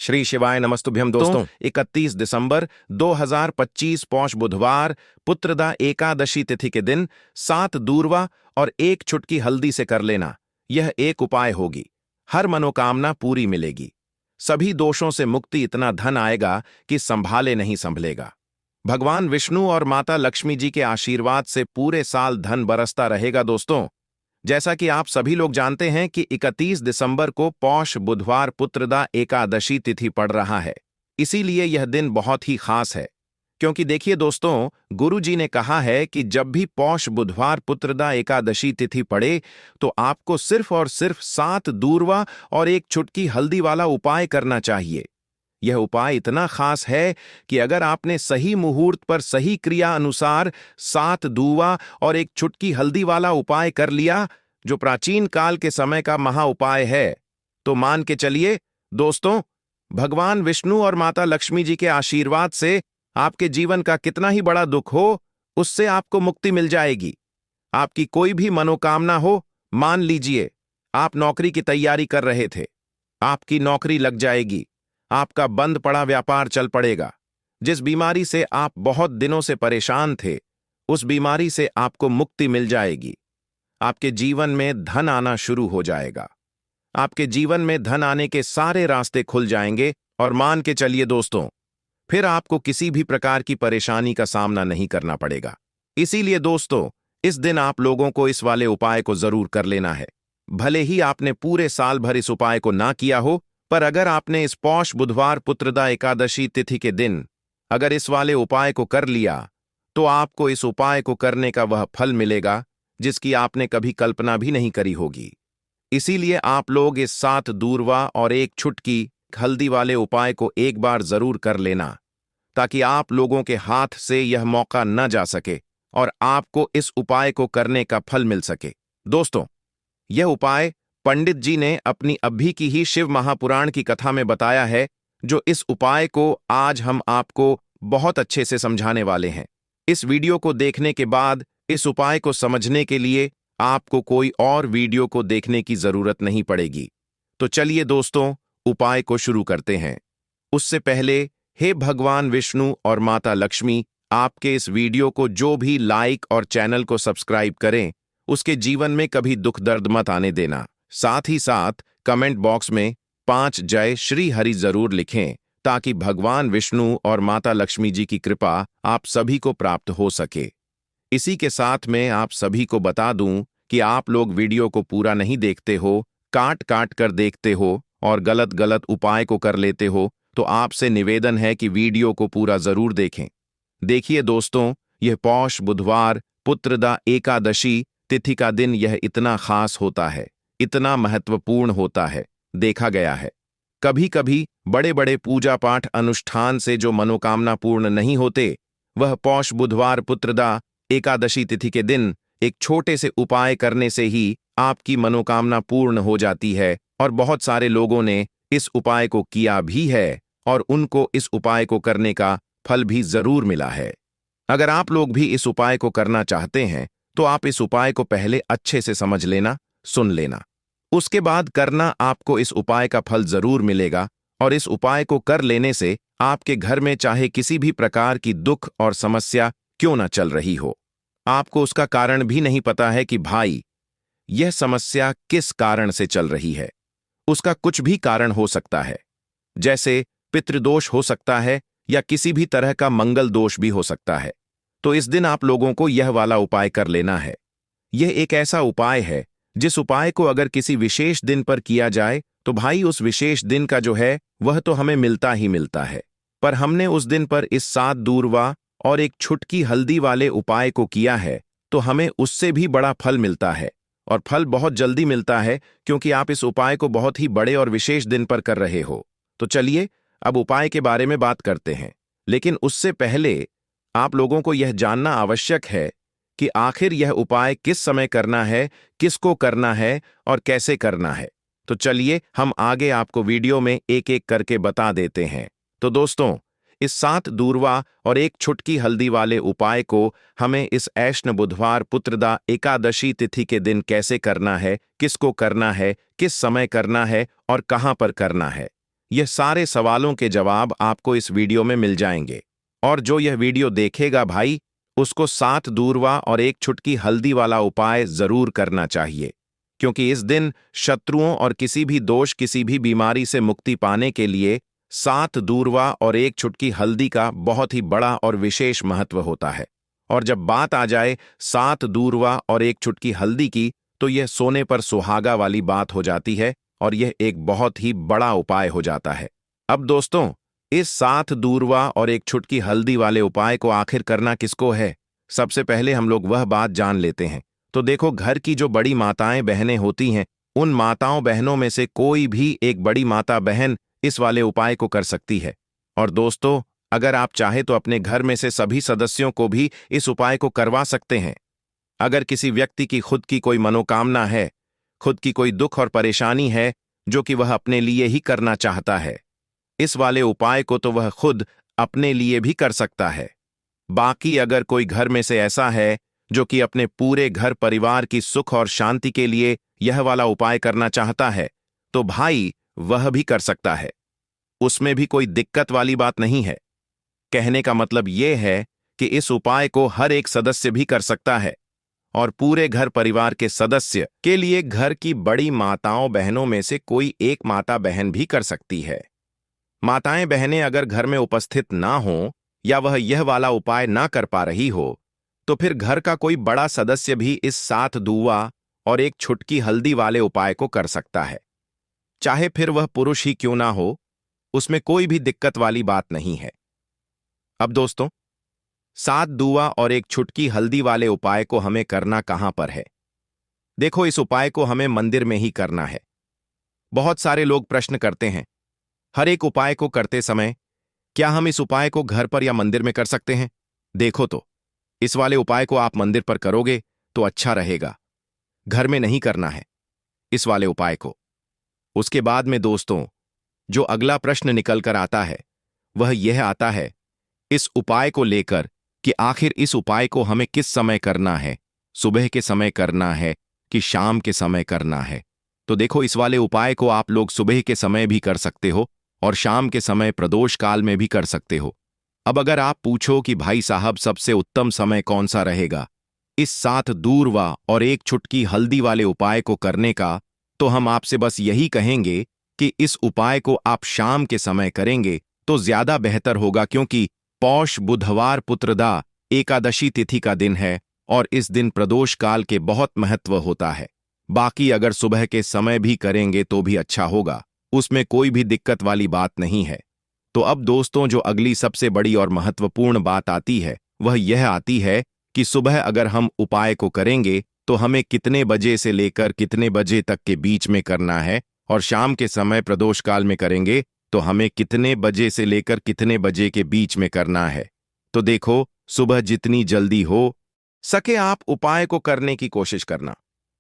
श्री शिवाय नमस्तुभ्यम दोस्तों। 31 दिसंबर 2025 पौष बुधवार पुत्रदा एकादशी तिथि के दिन 7 दूर्वा और 1 चुटकी हल्दी से कर लेना। यह एक उपाय होगी, हर मनोकामना पूरी मिलेगी, सभी दोषों से मुक्ति, इतना धन आएगा कि संभाले नहीं संभलेगा। भगवान विष्णु और माता लक्ष्मी जी के आशीर्वाद से पूरे साल धन बरसता रहेगा। दोस्तों, जैसा कि आप सभी लोग जानते हैं कि 31 दिसंबर को पौष बुधवार पुत्रदा एकादशी तिथि पड़ रहा है, इसीलिए यह दिन बहुत ही खास है। क्योंकि देखिए दोस्तों, गुरु जी ने कहा है कि जब भी पौष बुधवार पुत्रदा एकादशी तिथि पड़े तो आपको सिर्फ और सिर्फ 7 दूर्वा और 1 चुटकी हल्दी वाला उपाय करना चाहिए। यह उपाय इतना खास है कि अगर आपने सही मुहूर्त पर सही क्रिया अनुसार 7 दूर्वा और 1 चुटकी हल्दी वाला उपाय कर लिया, जो प्राचीन काल के समय का महा उपाय है, तो मान के चलिए दोस्तों, भगवान विष्णु और माता लक्ष्मी जी के आशीर्वाद से आपके जीवन का कितना ही बड़ा दुख हो, उससे आपको मुक्ति मिल जाएगी। आपकी कोई भी मनोकामना हो, मान लीजिए आप नौकरी की तैयारी कर रहे थे, आपकी नौकरी लग जाएगी, आपका बंद पड़ा व्यापार चल पड़ेगा, जिस बीमारी से आप बहुत दिनों से परेशान थे, उस बीमारी से आपको मुक्ति मिल जाएगी। आपके जीवन में धन आना शुरू हो जाएगा, आपके जीवन में धन आने के सारे रास्ते खुल जाएंगे और मान के चलिए दोस्तों, फिर आपको किसी भी प्रकार की परेशानी का सामना नहीं करना पड़ेगा। इसीलिए दोस्तों, इस दिन आप लोगों को इस वाले उपाय को जरूर कर लेना है। भले ही आपने पूरे साल भर इस उपाय को ना किया हो, पर अगर आपने इस पौष बुधवार पुत्रदा एकादशी तिथि के दिन अगर इस वाले उपाय को कर लिया, तो आपको इस उपाय को करने का वह फल मिलेगा जिसकी आपने कभी कल्पना भी नहीं करी होगी। इसीलिए आप लोग इस 7 दूर्वा और 1 चुटकी हल्दी वाले उपाय को एक बार जरूर कर लेना, ताकि आप लोगों के हाथ से यह मौका न जा सके और आपको इस उपाय को करने का फल मिल सके। दोस्तों, यह उपाय पंडित जी ने अपनी अभी की ही शिव महापुराण की कथा में बताया है, जो इस उपाय को आज हम आपको बहुत अच्छे से समझाने वाले हैं। इस वीडियो को देखने के बाद इस उपाय को समझने के लिए आपको कोई और वीडियो को देखने की जरूरत नहीं पड़ेगी। तो चलिए दोस्तों, उपाय को शुरू करते हैं। उससे पहले, हे भगवान विष्णु और माता लक्ष्मी, आपके इस वीडियो को जो भी लाइक और चैनल को सब्सक्राइब करें, उसके जीवन में कभी दुख दर्द मत आने देना। साथ ही साथ कमेंट बॉक्स में 5 जय श्री हरि जरूर लिखें, ताकि भगवान विष्णु और माता लक्ष्मी जी की कृपा आप सभी को प्राप्त हो सके। इसी के साथ मैं आप सभी को बता दूं कि आप लोग वीडियो को पूरा नहीं देखते हो, काट काट कर देखते हो और गलत गलत उपाय को कर लेते हो, तो आपसे निवेदन है कि वीडियो को पूरा जरूर देखें। देखिए दोस्तों, यह पौष बुधवार पुत्रदा एकादशी तिथि का दिन यह इतना खास होता है, इतना महत्वपूर्ण होता है। देखा गया है कभी कभी बड़े बड़े पूजा पाठ अनुष्ठान से जो मनोकामना पूर्ण नहीं होते, वह पौष बुधवार पुत्रदा एकादशी तिथि के दिन एक छोटे से उपाय करने से ही आपकी मनोकामना पूर्ण हो जाती है। और बहुत सारे लोगों ने इस उपाय को किया भी है और उनको इस उपाय को करने का फल भी जरूर मिला है। अगर आप लोग भी इस उपाय को करना चाहते हैं, तो आप इस उपाय को पहले अच्छे से समझ लेना, सुन लेना, उसके बाद करना। आपको इस उपाय का फल जरूर मिलेगा और इस उपाय को कर लेने से आपके घर में चाहे किसी भी प्रकार की दुख और समस्या क्यों न चल रही हो, आपको उसका कारण भी नहीं पता है कि भाई यह समस्या किस कारण से चल रही है। उसका कुछ भी कारण हो सकता है, जैसे पितृदोष हो सकता है या किसी भी तरह का मंगल दोष भी हो सकता है। तो इस दिन आप लोगों को यह वाला उपाय कर लेना है। यह एक ऐसा उपाय है जिस उपाय को अगर किसी विशेष दिन पर किया जाए, तो भाई उस विशेष दिन का जो है वह तो हमें मिलता ही मिलता है। पर हमने उस दिन पर इस 7 दूर्वा और 1 चुटकी हल्दी वाले उपाय को किया है, तो हमें उससे भी बड़ा फल मिलता है, और फल बहुत जल्दी मिलता है, क्योंकि आप इस उपाय को बहुत ही बड़े और विशेष दिन पर कर रहे हो। तो चलिए अब उपाय के बारे में बात करते हैं, लेकिन उससे पहले आप लोगों को यह जानना आवश्यक है कि आखिर यह उपाय किस समय करना है, किसको करना है और कैसे करना है। तो चलिए हम आगे आपको वीडियो में एक एक करके बता देते हैं। तो दोस्तों, इस 7 दूर्वा और 1 चुटकी हल्दी वाले उपाय को हमें इस ऐष्ण बुधवार पुत्रदा एकादशी तिथि के दिन कैसे करना है, किसको करना है, किस समय करना है और कहां पर करना है, यह सारे सवालों के जवाब आपको इस वीडियो में मिल जाएंगे। और जो यह वीडियो देखेगा भाई, उसको 7 दूर्वा और 1 चुटकी हल्दी वाला उपाय जरूर करना चाहिए, क्योंकि इस दिन शत्रुओं और किसी भी दोष, किसी भी बीमारी से मुक्ति पाने के लिए 7 दूर्वा और 1 चुटकी हल्दी का बहुत ही बड़ा और विशेष महत्व होता है। और जब बात आ जाए 7 दूर्वा और 1 चुटकी हल्दी की, तो यह सोने पर सुहागा वाली बात हो जाती है और यह एक बहुत ही बड़ा उपाय हो जाता है। अब दोस्तों, इस 7 दूर्वा और 1 चुटकी हल्दी वाले उपाय को आखिर करना किसको है? सबसे पहले हम लोग वह बात जान लेते हैं। तो देखो, घर की जो बड़ी माताएं बहनें होती हैं, उन माताओं बहनों में से कोई भी एक बड़ी माता बहन इस वाले उपाय को कर सकती है। और दोस्तों, अगर आप चाहे तो अपने घर में से सभी सदस्यों को भी इस उपाय को करवा सकते हैं। अगर किसी व्यक्ति की खुद की कोई मनोकामना है, खुद की कोई दुख और परेशानी है जो कि वह अपने लिए ही करना चाहता है, इस वाले उपाय को तो वह खुद अपने लिए भी कर सकता है। बाकी अगर कोई घर में से ऐसा है जो कि अपने पूरे घर परिवार की सुख और शांति के लिए यह वाला उपाय करना चाहता है, तो भाई वह भी कर सकता है। उसमें भी कोई दिक्कत वाली बात नहीं है। कहने का मतलब यह है कि इस उपाय को हर एक सदस्य भी कर सकता है और पूरे घर परिवार के सदस्य के लिए घर की बड़ी माताओं बहनों में से कोई एक माता बहन भी कर सकती है। माताएं बहनें अगर घर में उपस्थित ना हो या वह यह वाला उपाय ना कर पा रही हो, तो फिर घर का कोई बड़ा सदस्य भी इस 7 दूर्वा और 1 चुटकी हल्दी वाले उपाय को कर सकता है। चाहे फिर वह पुरुष ही क्यों ना हो, उसमें कोई भी दिक्कत वाली बात नहीं है। अब दोस्तों, 7 दूर्वा और 1 चुटकी हल्दी वाले उपाय को हमें करना कहां पर है? देखो, इस उपाय को हमें मंदिर में ही करना है। बहुत सारे लोग प्रश्न करते हैं, हर एक उपाय को करते समय क्या हम इस उपाय को घर पर या मंदिर में कर सकते हैं? देखो तो, इस वाले उपाय को आप मंदिर पर करोगे तो अच्छा रहेगा। घर में नहीं करना है इस वाले उपाय को। उसके बाद में दोस्तों, जो अगला प्रश्न निकल कर आता है वह यह आता है इस उपाय को लेकर कि आखिर इस उपाय को हमें किस समय करना है, सुबह के समय करना है कि शाम के समय करना है? तो देखो, इस वाले उपाय को आप लोग सुबह के समय भी कर सकते हो और शाम के समय प्रदोष काल में भी कर सकते हो। अब अगर आप पूछो कि भाई साहब सबसे उत्तम समय कौन सा रहेगा इस 7 दूर्वा और 1 चुटकी हल्दी वाले उपाय को करने का, तो हम आपसे बस यही कहेंगे कि इस उपाय को आप शाम के समय करेंगे तो ज्यादा बेहतर होगा, क्योंकि पौष बुधवार पुत्रदा एकादशी तिथि का दिन है और इस दिन प्रदोष काल के बहुत महत्व होता है। बाकी अगर सुबह के समय भी करेंगे तो भी अच्छा होगा, उसमें कोई भी दिक्कत वाली बात नहीं है। तो अब दोस्तों, जो अगली सबसे बड़ी और महत्वपूर्ण बात आती है वह यह आती है कि सुबह अगर हम उपाय को करेंगे तो हमें कितने बजे से लेकर कितने बजे तक के बीच में करना है, और शाम के समय प्रदोष काल में करेंगे तो हमें कितने बजे से लेकर कितने बजे के बीच में करना है। तो देखो, सुबह जितनी जल्दी हो सके आप उपाय को करने की कोशिश करना।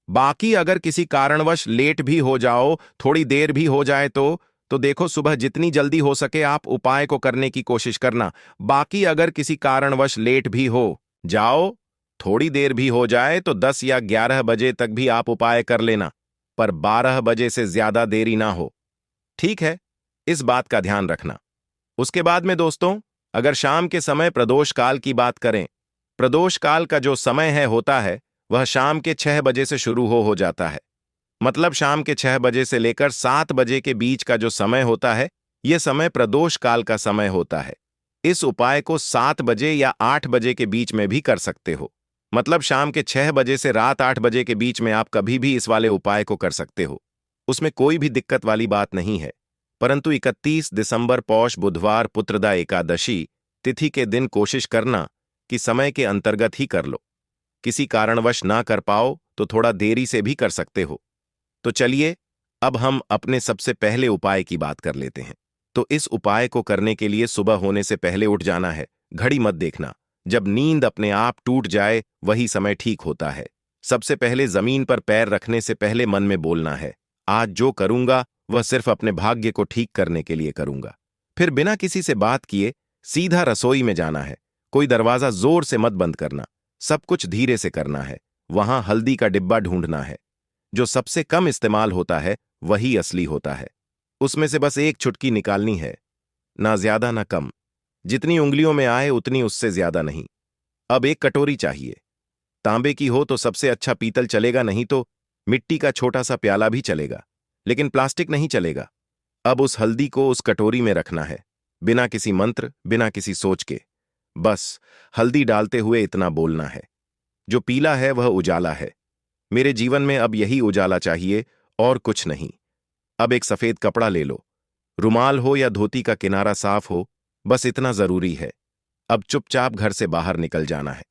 बाकी अगर किसी कारणवश लेट भी हो जाओ, थोड़ी देर भी हो जाए तो देखो, सुबह जितनी जल्दी हो सके आप उपाय को करने की कोशिश करना। बाकी अगर किसी कारणवश लेट भी हो जाओ, थोड़ी देर भी हो जाए, तो 10 या 11 बजे तक भी आप उपाय कर लेना, पर 12 बजे से ज्यादा देरी ना हो। ठीक है, इस बात का ध्यान रखना। उसके बाद में दोस्तों, अगर शाम के समय प्रदोष काल की बात करें, प्रदोष काल का जो समय होता है वह शाम के 6 बजे से शुरू हो जाता है। मतलब शाम के 6 बजे से लेकर 7 बजे के बीच का जो समय होता है, यह समय प्रदोष काल का समय होता है। इस उपाय को 7 बजे या 8 बजे के बीच में भी कर सकते हो। मतलब शाम के 6 बजे से रात 8 बजे के बीच में आप कभी भी इस वाले उपाय को कर सकते हो, उसमें कोई भी दिक्कत वाली बात नहीं है। परंतु 31 दिसंबर पौष बुधवार पुत्रदा एकादशी तिथि के दिन कोशिश करना कि समय के अंतर्गत ही कर लो। किसी कारणवश ना कर पाओ तो थोड़ा देरी से भी कर सकते हो। तो चलिए, अब हम अपने सबसे पहले उपाय की बात कर लेते हैं। तो इस उपाय को करने के लिए सुबह होने से पहले उठ जाना है। घड़ी मत देखना, जब नींद अपने आप टूट जाए वही समय ठीक होता है। सबसे पहले जमीन पर पैर रखने से पहले मन में बोलना है, आज जो करूंगा वह सिर्फ अपने भाग्य को ठीक करने के लिए करूंगा। फिर बिना किसी से बात किए सीधा रसोई में जाना है। कोई दरवाजा जोर से मत बंद करना, सब कुछ धीरे से करना है। वहां हल्दी का डिब्बा ढूंढना है। जो सबसे कम इस्तेमाल होता है वही असली होता है। उसमें से बस एक चुटकी निकालनी है, ना ज्यादा ना कम। जितनी उंगलियों में आए उतनी, उससे ज्यादा नहीं। अब एक कटोरी चाहिए। तांबे की हो तो सबसे अच्छा, पीतल चलेगा, नहीं तो मिट्टी का छोटा सा प्याला भी चलेगा, लेकिन प्लास्टिक नहीं चलेगा। अब उस हल्दी को उस कटोरी में रखना है, बिना किसी मंत्र, बिना किसी सोच के। बस हल्दी डालते हुए इतना बोलना है, जो पीला है वह उजाला है। मेरे जीवन में अब यही उजाला चाहिए, और कुछ नहीं। अब एक सफेद कपड़ा ले लो, रुमाल हो या धोती का किनारा साफ हो, बस इतना जरूरी है। अब चुपचाप घर से बाहर निकल जाना है।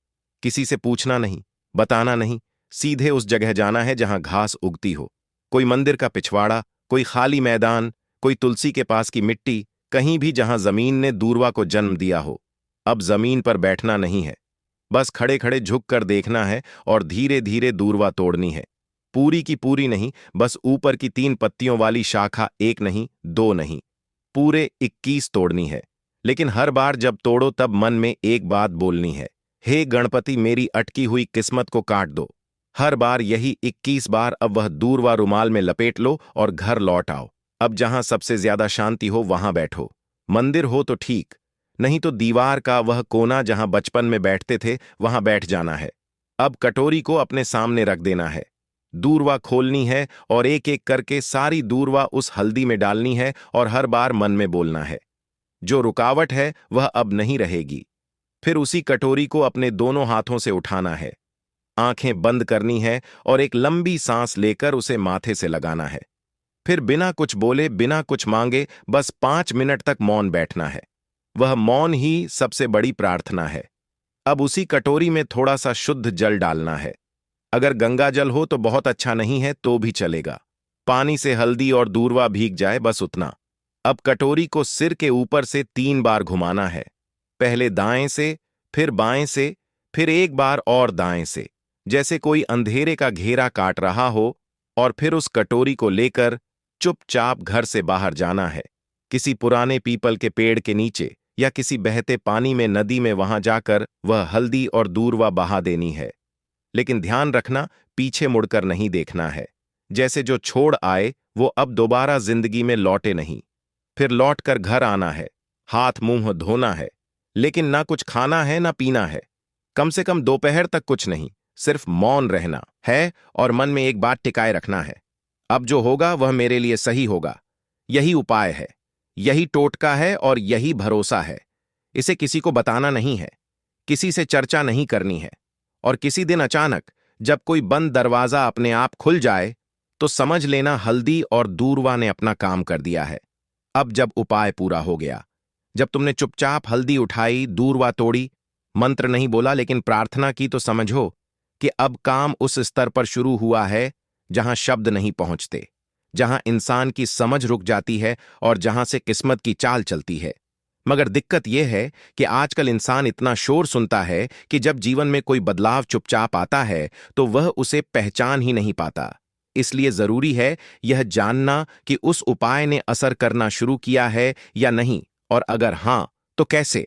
किसी से पूछना नहीं, बताना नहीं, सीधे उस जगह जाना है जहां घास उगती हो। कोई मंदिर का पिछवाड़ा, कोई खाली मैदान, कोई तुलसी के पास की मिट्टी, कहीं भी जहां जमीन ने दूर्वा को जन्म दिया हो। अब जमीन पर बैठना नहीं है, बस खड़े खड़े झुक कर देखना है और धीरे धीरे दूर्वा तोड़नी है। पूरी की पूरी नहीं, बस ऊपर की 3 पत्तियों वाली शाखा, एक नहीं, 2 नहीं, पूरे 21 तोड़नी है। लेकिन हर बार जब तोड़ो तब मन में एक बात बोलनी है, हे गणपति, मेरी अटकी हुई किस्मत को काट दो। हर बार यही 21 बार। अब वह दूर्वा रुमाल में लपेट लो और घर लौट आओ। अब जहां सबसे ज्यादा शांति हो वहां बैठो। मंदिर हो तो ठीक, नहीं तो दीवार का वह कोना जहां बचपन में बैठते थे, वहां बैठ जाना है। अब कटोरी को अपने सामने रख देना है, दूर्वा खोलनी है और एक एक करके सारी दूर्वा उस हल्दी में डालनी है और हर बार मन में बोलना है, जो रुकावट है वह अब नहीं रहेगी। फिर उसी कटोरी को अपने दोनों हाथों से उठाना है, आंखें बंद करनी है और एक लंबी सांस लेकर उसे माथे से लगाना है। फिर बिना कुछ बोले, बिना कुछ मांगे, बस 5 मिनट तक मौन बैठना है। वह मौन ही सबसे बड़ी प्रार्थना है। अब उसी कटोरी में थोड़ा सा शुद्ध जल डालना है। अगर गंगा जल हो तो बहुत अच्छा, नहीं है तो भी चलेगा। पानी से हल्दी और दूर्वा भीग जाए, बस उतना। अब कटोरी को सिर के ऊपर से 3 बार घुमाना है, पहले दाएं से, फिर बाएं से, फिर एक बार और दाएं से, जैसे कोई अंधेरे का घेरा काट रहा हो। और फिर उस कटोरी को लेकर चुपचाप घर से बाहर जाना है, किसी पुराने पीपल के पेड़ के नीचे या किसी बहते पानी में, नदी में, वहां जाकर वह हल्दी और दूर्वा बहा देनी है। लेकिन ध्यान रखना, पीछे मुड़कर नहीं देखना है। जैसे जो छोड़ आए वो अब दोबारा जिंदगी में लौटे नहीं। फिर लौटकर घर आना है, हाथ मुंह धोना है, लेकिन ना कुछ खाना है ना पीना है। कम से कम दोपहर तक कुछ नहीं, सिर्फ मौन रहना है और मन में एक बात टिकाए रखना है, अब जो होगा वह मेरे लिए सही होगा। यही उपाय है, यही टोटका है और यही भरोसा है। इसे किसी को बताना नहीं है, किसी से चर्चा नहीं करनी है। और किसी दिन अचानक जब कोई बंद दरवाजा अपने आप खुल जाए, तो समझ लेना हल्दी और दूर्वा ने अपना काम कर दिया है। अब जब उपाय पूरा हो गया, जब तुमने चुपचाप हल्दी उठाई, दूर्वा तोड़ी, मंत्र नहीं बोला लेकिन प्रार्थना की, तो समझो कि अब काम उस स्तर पर शुरू हुआ है जहां शब्द नहीं पहुंचते, जहां इंसान की समझ रुक जाती है और जहां से किस्मत की चाल चलती है। मगर दिक्कत यह है कि आजकल इंसान इतना शोर सुनता है कि जब जीवन में कोई बदलाव चुपचाप आता है तो वह उसे पहचान ही नहीं पाता। इसलिए जरूरी है यह जानना कि उस उपाय ने असर करना शुरू किया है या नहीं, और अगर हां तो कैसे।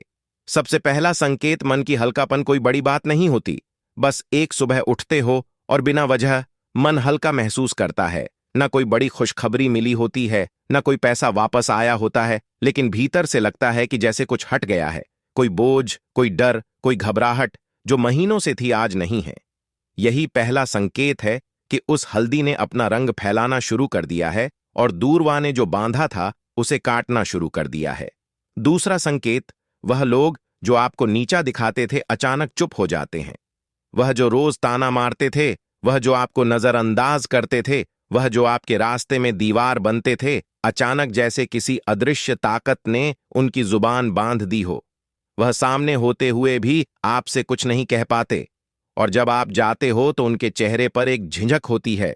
सबसे पहला संकेत मन की हल्कापन, कोई बड़ी बात नहीं होती, बस एक सुबह उठते हो और बिना वजह मन हल्का महसूस करता है। ना कोई बड़ी खुशखबरी मिली होती है, ना कोई पैसा वापस आया होता है, लेकिन भीतर से लगता है कि जैसे कुछ हट गया है। कोई बोझ, कोई डर, कोई घबराहट जो महीनों से थी आज नहीं है। यही पहला संकेत है कि उस हल्दी ने अपना रंग फैलाना शुरू कर दिया है और दूर्वा ने जो बांधा था उसे काटना शुरू कर दिया है। दूसरा संकेत, वह लोग जो आपको नीचा दिखाते थे अचानक चुप हो जाते हैं। वह जो रोज ताना मारते थे, वह जो आपको नजरअंदाज करते थे, वह जो आपके रास्ते में दीवार बनते थे, अचानक जैसे किसी अदृश्य ताकत ने उनकी जुबान बांध दी हो। वह सामने होते हुए भी आपसे कुछ नहीं कह पाते, और जब आप जाते हो तो उनके चेहरे पर एक झिझक होती है,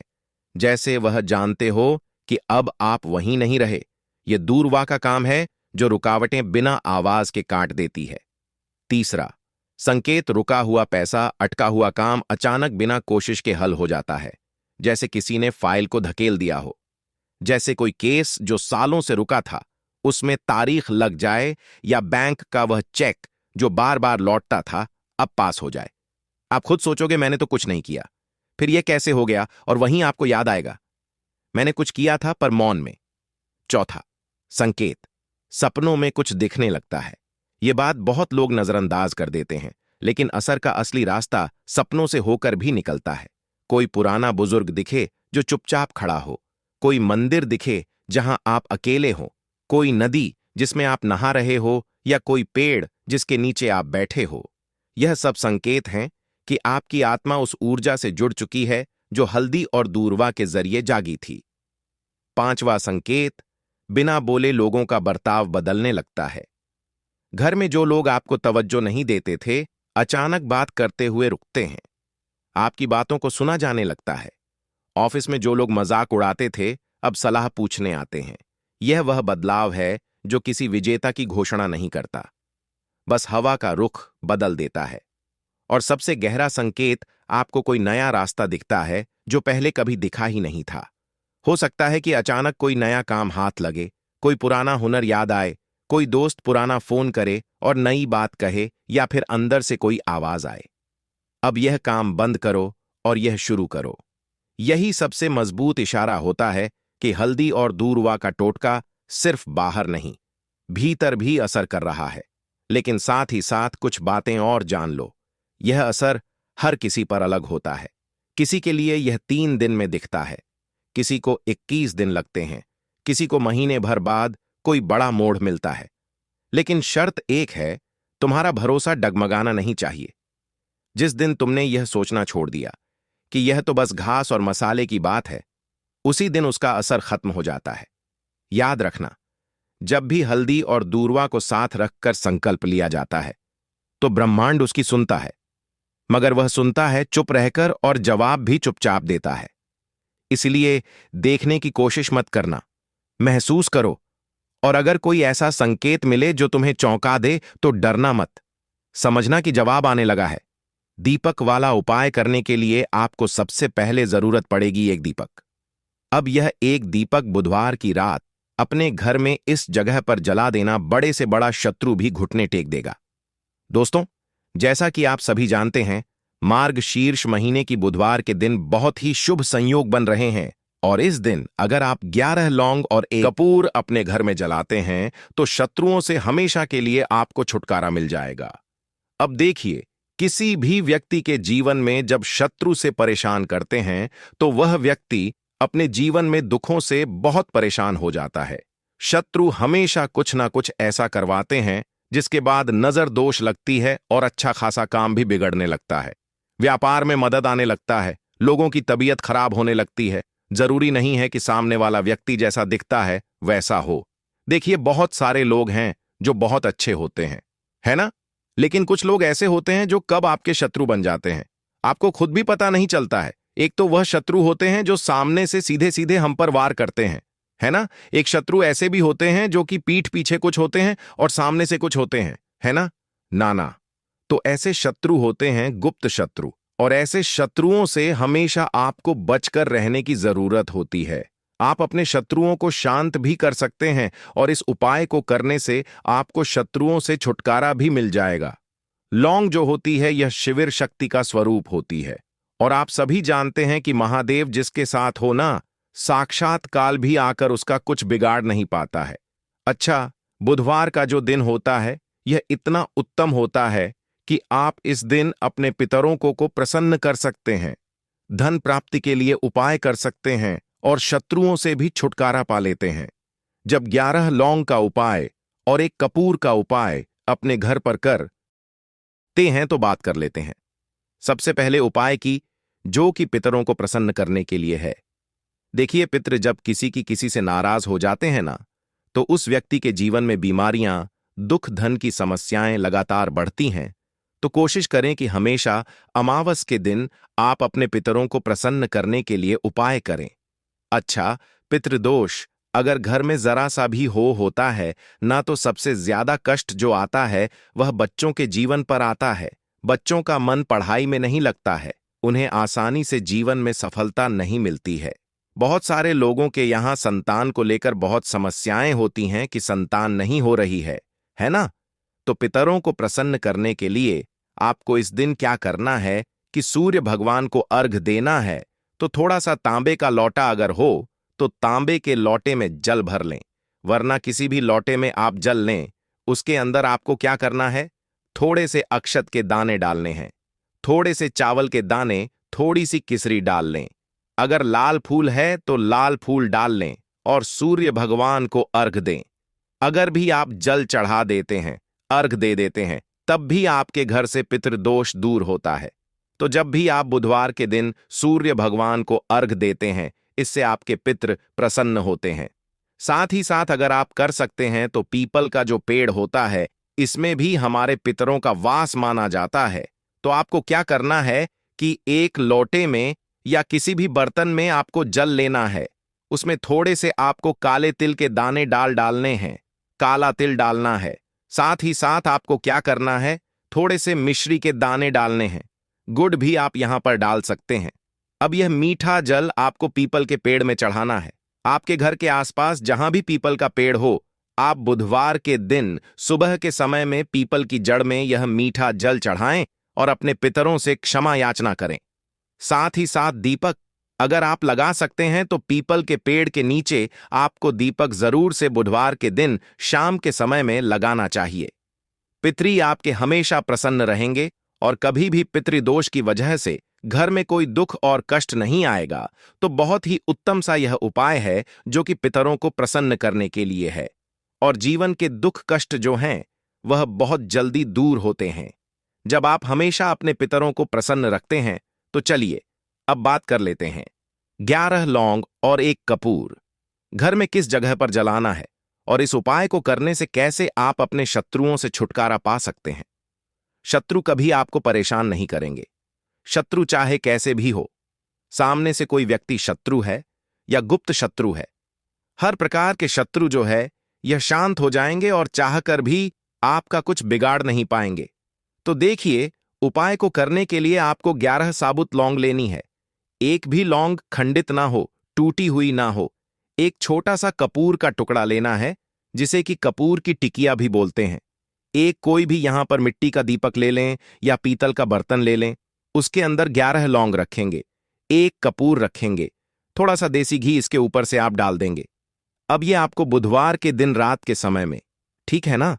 जैसे वह जानते हो कि अब आप वहीं नहीं रहे। यह दूर्वा का काम है जो रुकावटें बिना आवाज के काट देती है। तीसरा संकेत, रुका हुआ पैसा, अटका हुआ काम अचानक बिना कोशिश के हल हो जाता है, जैसे किसी ने फाइल को धकेल दिया हो। जैसे कोई केस जो सालों से रुका था उसमें तारीख लग जाए, या बैंक का वह चेक जो बार बार लौटता था अब पास हो जाए। आप खुद सोचोगे मैंने तो कुछ नहीं किया, फिर यह कैसे हो गया, और वहीं आपको याद आएगा मैंने कुछ किया था, पर मौन में। चौथा, संकेत। सपनों में कुछ दिखने लगता है। ये बात बहुत लोग नजरअंदाज कर देते हैं, लेकिन असर का असली रास्ता सपनों से होकर भी निकलता है। कोई पुराना बुजुर्ग दिखे जो चुपचाप खड़ा हो, कोई मंदिर दिखे जहां आप अकेले हो, कोई नदी जिसमें आप नहा रहे हो, या कोई पेड़ जिसके नीचे आप बैठे हो। यह सब संकेत हैं कि आपकी आत्मा उस ऊर्जा से जुड़ चुकी है जो हल्दी और दूरवा के जरिए जागी थी। पांचवा संकेत, बिना बोले लोगों का बर्ताव बदलने लगता है। घर में जो लोग आपको तवज्जो नहीं देते थे, अचानक बात करते हुए रुकते हैं। आपकी बातों को सुना जाने लगता है। ऑफिस में जो लोग मजाक उड़ाते थे, अब सलाह पूछने आते हैं। यह वह बदलाव है जो किसी विजेता की घोषणा नहीं करता, बस हवा का रुख बदल देता है। और सबसे गहरा संकेत, आपको कोई नया रास्ता दिखता है जो पहले कभी दिखा ही नहीं था। हो सकता है कि अचानक कोई नया काम हाथ लगे, कोई पुराना हुनर याद आए, कोई दोस्त पुराना फोन करे और नई बात कहे, या फिर अंदर से कोई आवाज आए, अब यह काम बंद करो और यह शुरू करो। यही सबसे मजबूत इशारा होता है कि हल्दी और दूरवा का टोटका सिर्फ बाहर नहीं, भीतर भी असर कर रहा है। लेकिन साथ ही साथ कुछ बातें और जान लो, यह असर हर किसी पर अलग होता है। किसी के लिए यह 3 दिन में दिखता है, किसी को 21 दिन लगते हैं, किसी को महीने भर बाद कोई बड़ा मोड़ मिलता है। लेकिन शर्त एक है, तुम्हारा भरोसा डगमगाना नहीं चाहिए। जिस दिन तुमने यह सोचना छोड़ दिया कि यह तो बस घास और मसाले की बात है, उसी दिन उसका असर खत्म हो जाता है। याद रखना, जब भी हल्दी और दूरवा को साथ रखकर संकल्प लिया जाता है, तो ब्रह्मांड उसकी सुनता है, मगर वह सुनता है चुप रहकर और जवाब भी चुपचाप देता है। इसलिए देखने की कोशिश मत करना, महसूस करो। और अगर कोई ऐसा संकेत मिले जो तुम्हें चौंका दे, तो डरना मत, समझना कि जवाब आने लगा है। दीपक वाला उपाय करने के लिए आपको सबसे पहले जरूरत पड़ेगी एक दीपक। अब यह एक दीपक बुधवार की रात अपने घर में इस जगह पर जला देना बड़े से बड़ा शत्रु भी घुटने टेक देगा। दोस्तों, जैसा कि आप सभी जानते हैं, मार्गशीर्ष महीने की बुधवार के दिन बहुत ही शुभ संयोग बन रहे हैं, और इस दिन अगर आप 11 लौंग और एक कपूर अपने घर में जलाते हैं, तो शत्रुओं से हमेशा के लिए आपको छुटकारा मिल जाएगा। अब देखिए, किसी भी व्यक्ति के जीवन में जब शत्रु से परेशान करते हैं, तो वह व्यक्ति अपने जीवन में दुखों से बहुत परेशान हो जाता है। शत्रु हमेशा कुछ ना कुछ ऐसा करवाते हैं जिसके बाद नजर दोष लगती है और अच्छा खासा काम भी बिगड़ने लगता है। व्यापार में मदद आने लगता है, लोगों की तबीयत खराब होने लगती है। जरूरी नहीं है कि सामने वाला व्यक्ति जैसा दिखता है वैसा हो। देखिए, बहुत सारे लोग हैं जो बहुत अच्छे होते हैं, है ना? लेकिन कुछ लोग ऐसे होते हैं जो कब आपके शत्रु बन जाते हैं, आपको खुद भी पता नहीं चलता है। एक तो वह शत्रु होते हैं जो सामने से सीधे सीधे हम पर वार करते हैं, है ना? एक शत्रु ऐसे भी होते हैं जो कि पीठ पीछे कुछ होते हैं और सामने से कुछ होते हैं, है ना? नाना। तो ऐसे शत्रु होते हैं गुप्त शत्रु, और ऐसे शत्रुओं से हमेशा आपको बचकर रहने की जरूरत होती है। आप अपने शत्रुओं को शांत भी कर सकते हैं, और इस उपाय को करने से आपको शत्रुओं से छुटकारा भी मिल जाएगा। लौंग जो होती है, यह शिविर शक्ति का स्वरूप होती है, और आप सभी जानते हैं कि महादेव जिसके साथ हो ना, साक्षात काल भी आकर उसका कुछ बिगाड़ नहीं पाता है। अच्छा, बुधवार का जो दिन होता है, यह इतना उत्तम होता है कि आप इस दिन अपने पितरों को प्रसन्न कर सकते हैं, धन प्राप्ति के लिए उपाय कर सकते हैं, और शत्रुओं से भी छुटकारा पा लेते हैं। जब 11 लौंग का उपाय और एक कपूर का उपाय अपने घर पर करते हैं, तो बात कर लेते हैं। सबसे पहले उपाय की, जो कि पितरों को प्रसन्न करने के लिए है। देखिए, पितृ जब किसी से नाराज हो जाते हैं ना, तो उस व्यक्ति के जीवन में बीमारियां, दुख, धन की समस्याएं लगातार बढ़ती हैं। तो कोशिश करें कि हमेशा अमावस के दिन आप अपने पितरों को प्रसन्न करने के लिए उपाय करें। अच्छा, पितृदोष अगर घर में जरा सा भी होता है ना, तो सबसे ज्यादा कष्ट जो आता है वह बच्चों के जीवन पर आता है। बच्चों का मन पढ़ाई में नहीं लगता है, उन्हें आसानी से जीवन में सफलता नहीं मिलती है। बहुत सारे लोगों के यहाँ संतान को लेकर बहुत समस्याएं होती हैं कि संतान नहीं हो रही है ना? तो पितरों को प्रसन्न करने के लिए आपको इस दिन क्या करना है कि सूर्य भगवान को अर्घ देना है। तो थोड़ा सा तांबे का लौटा अगर हो, तो तांबे के लौटे में जल भर लें, वरना किसी भी लोटे में आप जल लें, उसके अंदर आपको क्या करना है? थोड़े से अक्षत के दाने डालने हैं, थोड़े से चावल के दाने, थोड़ी सी किसरी डाल लें। अगर लाल फूल है तो लाल फूल डाल लें और सूर्य भगवान को अर्घ दें। अगर भी आप जल चढ़ा देते हैं, अर्घ दे देते हैं, तब भी आपके घर से पितृदोष दूर होता है। तो जब भी आप बुधवार के दिन सूर्य भगवान को अर्घ देते हैं, इससे आपके पितृ प्रसन्न होते हैं। साथ ही साथ अगर आप कर सकते हैं तो पीपल का जो पेड़ होता है, इसमें भी हमारे पितरों का वास माना जाता है। तो आपको क्या करना है कि एक लोटे में या किसी भी बर्तन में आपको जल लेना है, उसमें थोड़े से आपको काले तिल के दाने डालने हैं, काला तिल डालना है। साथ ही साथ आपको क्या करना है, थोड़े से मिश्री के दाने डालने हैं, गुड़ भी आप यहां पर डाल सकते हैं। अब यह मीठा जल आपको पीपल के पेड़ में चढ़ाना है। आपके घर के आसपास जहां भी पीपल का पेड़ हो, आप बुधवार के दिन सुबह के समय में पीपल की जड़ में यह मीठा जल चढ़ाएं और अपने पितरों से क्षमा याचना करें। साथ ही साथ दीपक अगर आप लगा सकते हैं तो पीपल के पेड़ के नीचे आपको दीपक जरूर से बुधवार के दिन शाम के समय में लगाना चाहिए। पितरी आपके हमेशा प्रसन्न रहेंगे और कभी भी पितृदोष की वजह से घर में कोई दुख और कष्ट नहीं आएगा। तो बहुत ही उत्तम सा यह उपाय है जो कि पितरों को प्रसन्न करने के लिए है, और जीवन के दुख कष्ट जो हैं वह बहुत जल्दी दूर होते हैं जब आप हमेशा अपने पितरों को प्रसन्न रखते हैं। तो चलिए अब बात कर लेते हैं 11 लौंग और 1 कपूर घर में किस जगह पर जलाना है और इस उपाय को करने से कैसे आप अपने शत्रुओं से छुटकारा पा सकते हैं। शत्रु कभी आपको परेशान नहीं करेंगे, शत्रु चाहे कैसे भी हो, सामने से कोई व्यक्ति शत्रु है या गुप्त शत्रु है, हर प्रकार के शत्रु जो है यह शांत हो जाएंगे और चाहकर भी आपका कुछ बिगाड़ नहीं पाएंगे। तो देखिए, उपाय को करने के लिए आपको 11 साबुत लौंग लेनी है। एक भी लौंग खंडित ना हो, टूटी हुई ना हो। एक छोटा सा कपूर का टुकड़ा लेना है, जिसे कि कपूर की टिकिया भी बोलते हैं। एक कोई भी यहां पर मिट्टी का दीपक ले लें या पीतल का बर्तन ले लें, उसके अंदर 11 लौंग रखेंगे, 1 कपूर रखेंगे, थोड़ा सा देसी घी इसके ऊपर से आप डाल देंगे। अब यह आपको बुधवार के दिन रात के समय में, ठीक है ना,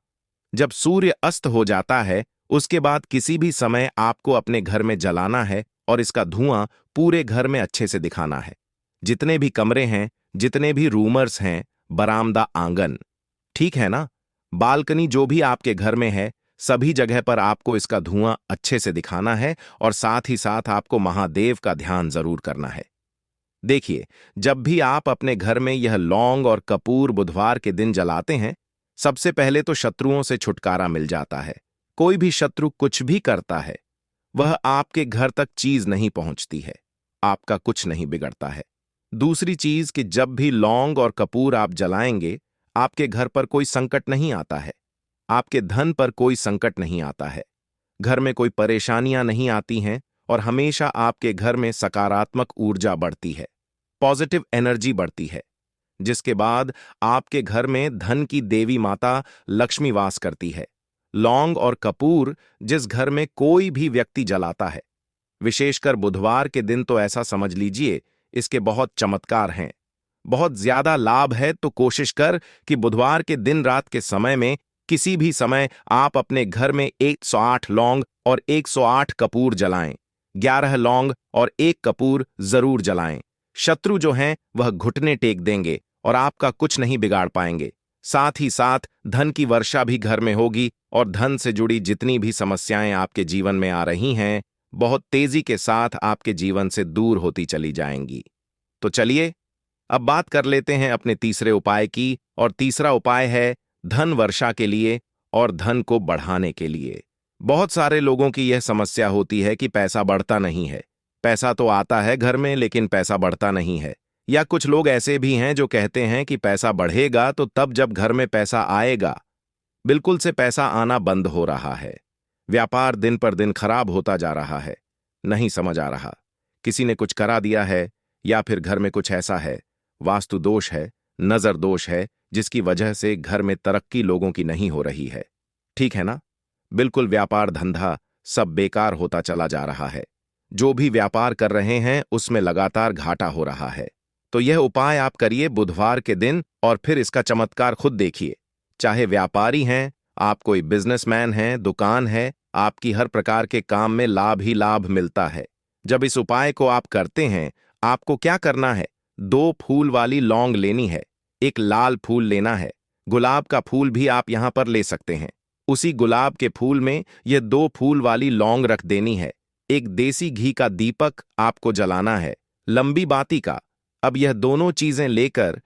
जब सूर्य अस्त हो जाता है, उसके बाद किसी भी समय आपको अपने घर में जलाना है और इसका धुआं पूरे घर में अच्छे से दिखाना है। जितने भी कमरे हैं, जितने भी रूमर्स हैं, बरामदा, आंगन, ठीक है ना, बालकनी, जो भी आपके घर में है, सभी जगह पर आपको इसका धुआं अच्छे से दिखाना है और साथ ही साथ आपको महादेव का ध्यान जरूर करना है। देखिए, जब भी आप अपने घर में यह लौंग और कपूर बुधवार के दिन जलाते हैं, सबसे पहले तो शत्रुओं से छुटकारा मिल जाता है। कोई भी शत्रु कुछ भी करता है, वह आपके घर तक चीज नहीं पहुंचती है, आपका कुछ नहीं बिगड़ता है। दूसरी चीज कि जब भी लौंग और कपूर आप जलाएंगे, आपके घर पर कोई संकट नहीं आता है, आपके धन पर कोई संकट नहीं आता है, घर में कोई परेशानियां नहीं आती हैं और हमेशा आपके घर में सकारात्मक ऊर्जा बढ़ती है, पॉजिटिव एनर्जी बढ़ती है, जिसके बाद आपके घर में धन की देवी माता लक्ष्मी वास करती है। लौंग और कपूर जिस घर में कोई भी व्यक्ति जलाता है, विशेषकर बुधवार के दिन, तो ऐसा समझ लीजिए इसके बहुत चमत्कार हैं, बहुत ज्यादा लाभ है। तो कोशिश कर कि बुधवार के दिन रात के समय में किसी भी समय आप अपने घर में 108 लौंग और 108 कपूर जलाएं। 11 लौंग और 1 कपूर जरूर जलाएं। शत्रु जो हैं वह घुटने टेक देंगे और आपका कुछ नहीं बिगाड़ पाएंगे। साथ ही साथ धन की वर्षा भी घर में होगी और धन से जुड़ी जितनी भी समस्याएं आपके जीवन में आ रही हैं, बहुत तेजी के साथ आपके जीवन से दूर होती चली जाएंगी। तो चलिए अब बात कर लेते हैं अपने तीसरे उपाय की, और तीसरा उपाय है धन वर्षा के लिए और धन को बढ़ाने के लिए। बहुत सारे लोगों की यह समस्या होती है कि पैसा बढ़ता नहीं है, पैसा तो आता है घर में लेकिन पैसा बढ़ता नहीं है। या कुछ लोग ऐसे भी हैं जो कहते हैं कि पैसा बढ़ेगा तो तब जब घर में पैसा आएगा। बिल्कुल से पैसा आना बंद हो रहा है, व्यापार दिन पर दिन खराब होता जा रहा है, नहीं समझ आ रहा, किसी ने कुछ करा दिया है या फिर घर में कुछ ऐसा है, वास्तु दोष है, नजर दोष है, जिसकी वजह से घर में तरक्की लोगों की नहीं हो रही है, ठीक है ना। बिल्कुल व्यापार धंधा सब बेकार होता चला जा रहा है, जो भी व्यापार कर रहे हैं उसमें लगातार घाटा हो रहा है। तो यह उपाय आप करिए बुधवार के दिन और फिर इसका चमत्कार खुद देखिए। चाहे व्यापारी हैं, आप कोई बिजनेसमैन हैं, दुकान है, आपकी हर प्रकार के काम में लाभ ही लाभ मिलता है। जब इस उपाय को आप करते हैं, आपको क्या करना है? 2 फूल वाली लौंग लेनी है, एक लाल फूल लेना है, गुलाब का फूल भी आप यहां पर ले सकते हैं। उसी गुलाब के फूल में यह 2 फूल वाली लौंग रख देनी है। एक देसी घी का दीपक आपको जलाना है, लंबी बाती का। अब यह दोनों चीजें लेकर